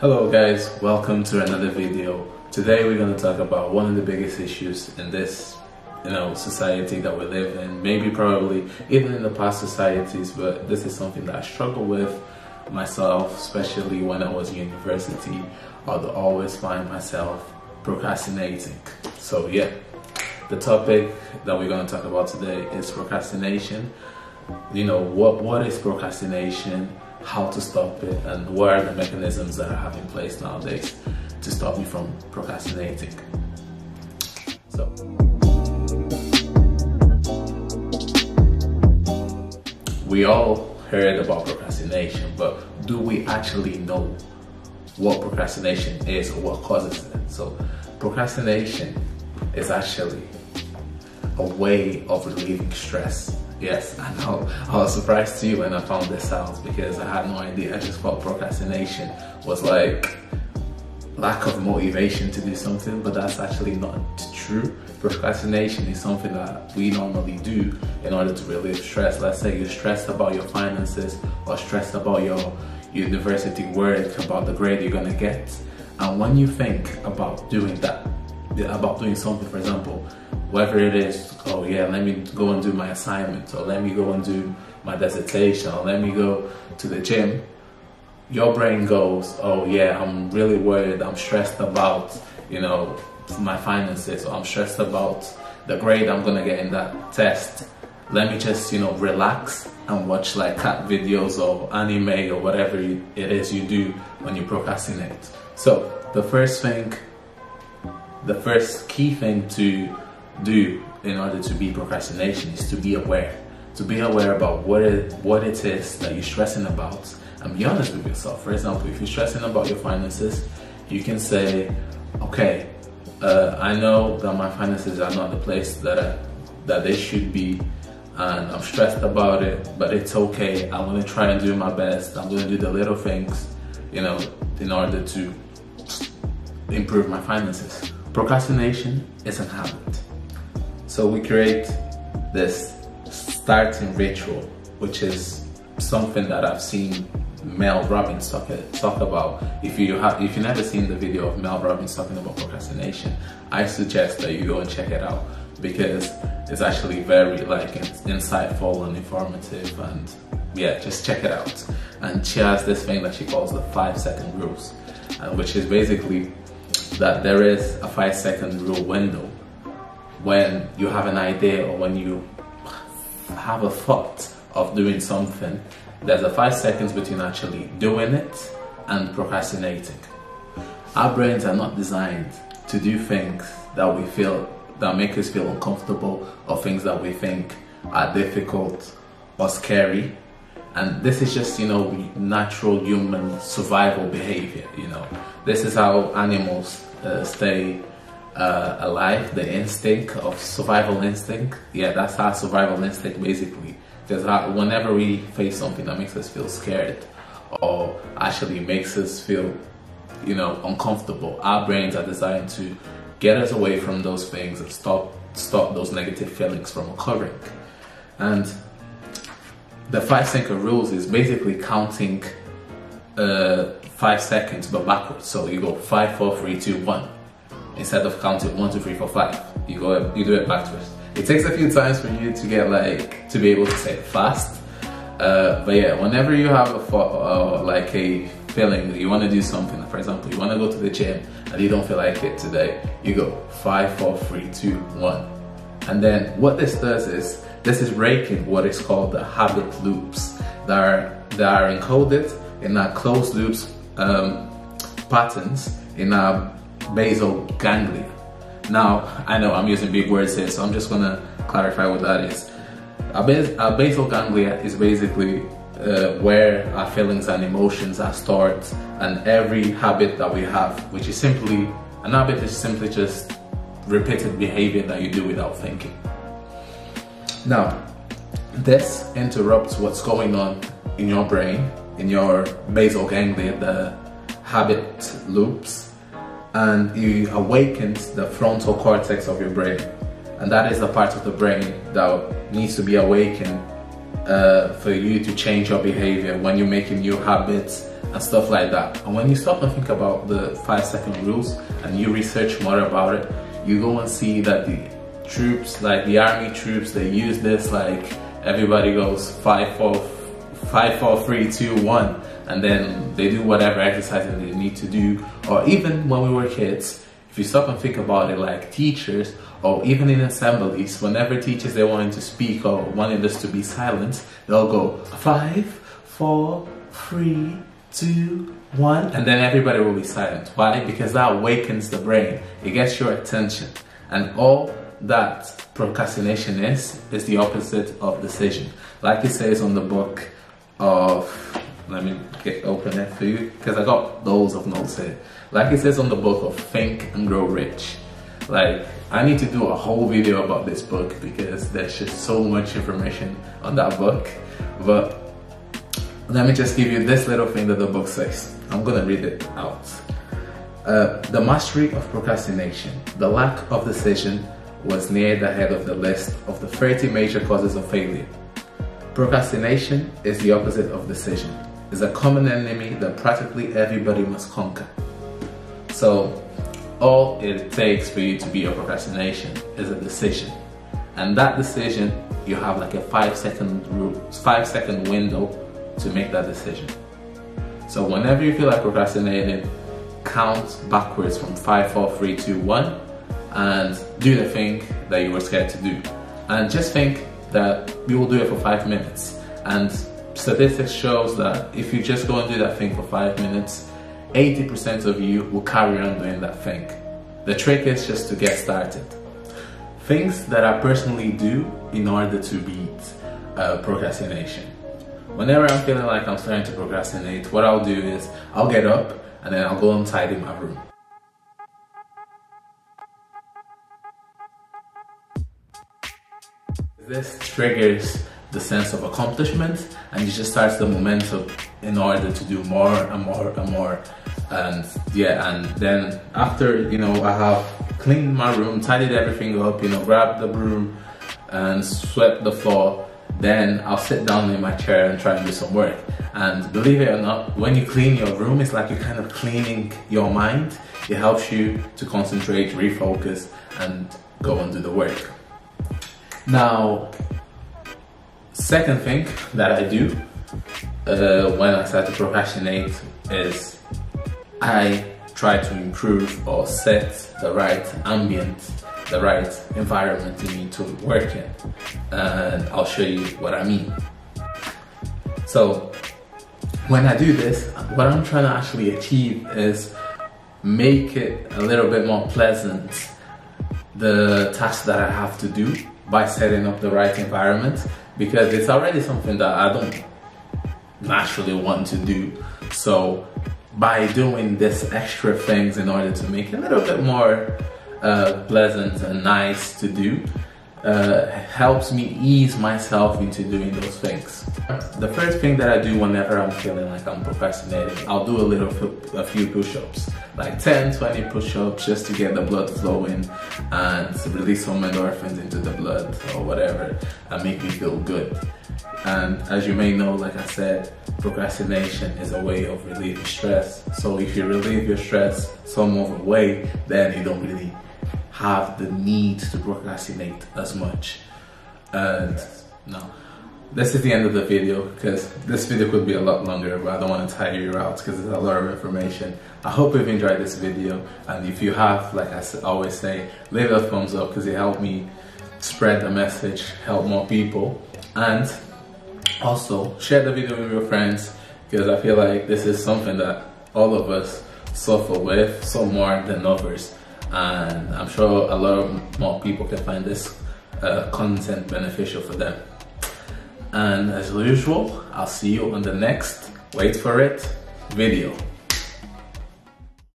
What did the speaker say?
Hello guys, welcome to another video. Today we're going to talk about one of the biggest issues in this society that we live in, maybe probably even in the past societies, but this is something that I struggle with myself, especially when I was in university. I would always find myself procrastinating. So yeah, the topic that we're going to talk about today is procrastination. What is procrastination, how to stop it, and what are the mechanisms that I have in place nowadays to stop me from procrastinating. So we all heard about procrastination, but do we actually know what procrastination is or what causes it? So procrastination is actually a way of relieving stress. Yes, I know. I was surprised too when I found this out because I had no idea. I just thought procrastination was like lack of motivation to do something, but that's actually not true. Procrastination is something that we normally do in order to relieve stress. Let's say you're stressed about your finances or stressed about your university work, about the grade you're gonna get. And when you think about doing that, about doing something, for example, whether it is, oh yeah, let me go and do my assignment, or let me go and do my dissertation, or let me go to the gym, your brain goes, oh yeah, I'm really worried, I'm stressed about, my finances, or I'm stressed about the grade I'm gonna get in that test. Let me just, relax and watch like cat videos or anime or whatever it is you do when you procrastinate. So the first key thing to do in order to beat procrastination is to be aware. To be aware about what it is that you're stressing about, and be honest with yourself. For example, if you're stressing about your finances, you can say, okay, I know that my finances are not the place that they should be, and I'm stressed about it, but it's okay. I'm gonna try and do my best. I'm gonna do the little things, in order to improve my finances. Procrastination is a habit. So we create this starting ritual, which is something that I've seen Mel Robbins talk about. If you've never seen the video of Mel Robbins talking about procrastination, I suggest that you go and check it out because it's actually very insightful and informative, and yeah, just check it out. And she has this thing that she calls the 5-second rules, which is basically that there is a 5-second rule window when you have an idea or when you have a thought of doing something. There's a 5 seconds between actually doing it and procrastinating. Our brains are not designed to do things that make us feel uncomfortable, or things that we think are difficult or scary. And this is just, natural human survival behavior. This is how animals stay alive. The instinct of survival instinct. Yeah, that's our survival instinct basically. Because whenever we face something that makes us feel scared or actually makes us feel, uncomfortable, our brains are designed to get us away from those things and stop those negative feelings from occurring. And the 5-second rules is basically counting 5 seconds but backwards. So you go 5, 4, 3, 2, 1. Instead of counting 1, 2, 3, 4, 5, you do it backwards. It takes a few times for you to get to be able to say it fast. But yeah, whenever you have a thought or a feeling that you want to do something, for example, you want to go to the gym and you don't feel like it today, you go 5, 4, 3, 2, 1. And then what this does is, this is breaking what is called the habit loops that are encoded in our closed loops patterns in our basal ganglia. Now, I know I'm using big words here, so I'm just gonna clarify what that is. Our basal ganglia is basically where our feelings and emotions are stored, and every habit that we have, which is simply, an habit is simply just repeated behavior that you do without thinking. Now, this interrupts what's going on in your brain, in your basal ganglia, the habit loops, and you awaken the frontal cortex of your brain. And that is the part of the brain that needs to be awakened for you to change your behavior when you're making new habits and stuff like that. And when you stop and think about the 5-second rules and you research more about it, you go and see that the troops, like the army troops, they use this, like everybody goes 5, 4, 3, 2, 1, and then they do whatever exercises they need to do. Or even when we were kids, if you stop and think about it, like teachers, or even in assemblies, whenever teachers they wanted to speak or wanted us to be silent, they'll go 5, 4, 3, 2, 1, and then everybody will be silent. Why? Because that awakens the brain. It gets your attention. And all that procrastination is the opposite of decision. Like it says on the book of, let me open it for you, because I got loads of notes here. Like it says on the book of Think and Grow Rich. Like, I need to do a whole video about this book because there's just so much information on that book. But let me just give you this little thing that the book says. I'm gonna read it out. The mastery of procrastination. The lack of decision was near the head of the list of the 30 major causes of failure. Procrastination is the opposite of decision. It's a common enemy that practically everybody must conquer. So all it takes for you to be a procrastination is a decision. And that decision, you have like a 5-second window to make that decision. So whenever you feel like procrastinating, count backwards from 5, 4, 3, 2, 1 and do the thing that you were scared to do. And just think that you will do it for 5 minutes. And statistics shows that if you just go and do that thing for 5 minutes, 80% of you will carry on doing that thing. The trick is just to get started. Things that I personally do in order to beat procrastination. Whenever I'm feeling like I'm starting to procrastinate, what I'll do is I'll get up and then I'll go and tidy my room. This triggers the sense of accomplishment and it just starts the momentum in order to do more and more and more. And yeah, and then after, you know, I have cleaned my room, tidied everything up, you know, grabbed the broom and swept the floor, then I'll sit down in my chair and try and do some work. And believe it or not, when you clean your room, it's like you're kind of cleaning your mind. It helps you to concentrate, refocus, and go and do the work. Now, second thing that I do when I start to procrastinate is I try to improve or set the right ambient, the right environment you need to work in. And I'll show you what I mean. So when I do this, what I'm trying to actually achieve is make it a little bit more pleasant, the task that I have to do, by setting up the right environment, because it's already something that I don't naturally want to do. So by doing this extra things in order to make it a little bit more pleasant and nice to do, helps me ease myself into doing those things. The first thing that I do whenever I'm feeling like I'm procrastinating, I'll do a few push-ups, like 10, 20 push-ups, just to get the blood flowing and release some endorphins into the blood or whatever and make me feel good. And as you may know, like I said, procrastination is a way of relieving stress. So if you relieve your stress some other way, then you don't really have the need to procrastinate as much. And no, this is the end of the video, because this video could be a lot longer, but I don't want to tire you out because there's a lot of information. I hope you've enjoyed this video, and if you have, like I always say, leave a thumbs up because it helped me spread the message, help more people. And also share the video with your friends, because I feel like this is something that all of us suffer with, some more than others. And I'm sure a lot more people can find this content beneficial for them. And as usual, I'll see you on the next, wait for it, video.